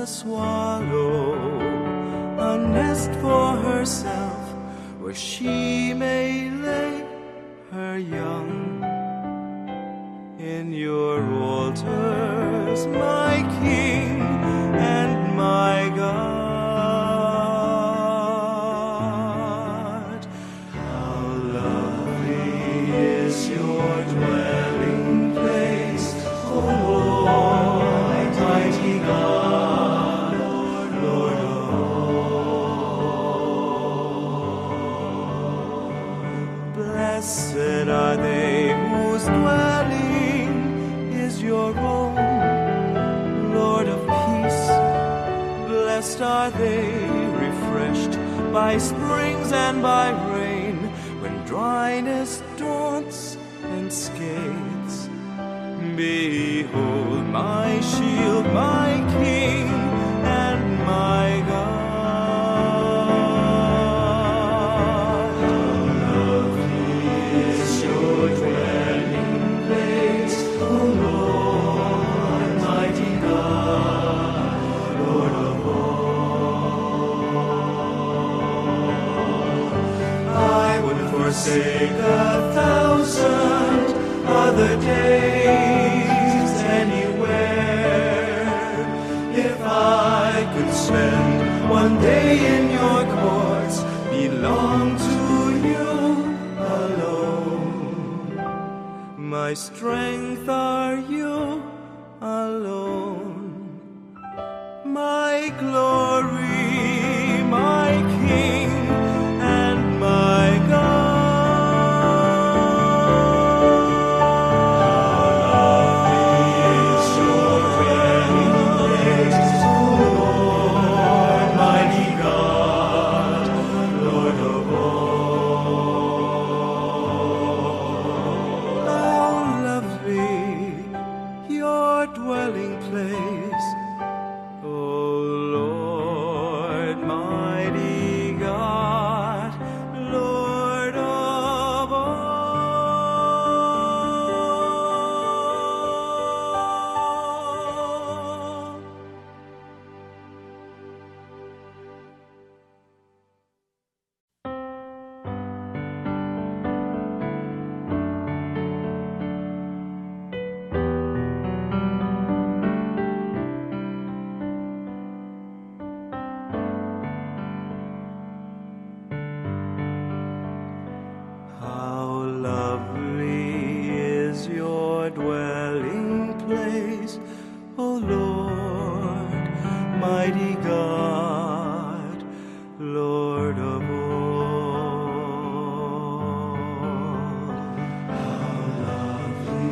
swallow a nest for herself where she may lay her young. In your altars, my King and my God, how lovely is your dwelling place, O Lord, mighty God, Lord of all. Blessed are they whose dwelling is your own, Lord of peace. Blessed are they, refreshed by springs and by rain, when dryness daunts and scathes. Behold my shield, my King and my God. How lovely is your dwelling place, O Lord, mighty God, Lord of all. I would forsake 1,000 other days anywhere, if I could spend one day in your courts, belong to you alone. My strength are you alone, my glory, my King and my God. Dwelling place, O Lord, mighty God, Lord of all. How lovely is your dwelling place, O Lord, mighty God, Lord of all. How lovely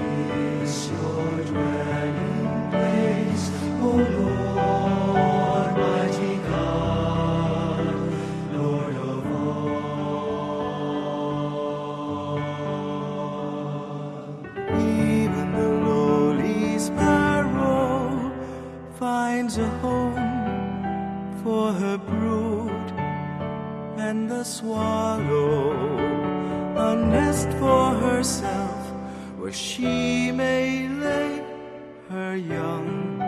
is your dwelling place, O Lord, mighty God, Lord of all. Even the lowly sparrow finds a home for her brood, and the swallow a nest for herself where she may lay her young.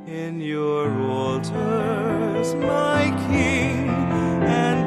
In your altars, my King and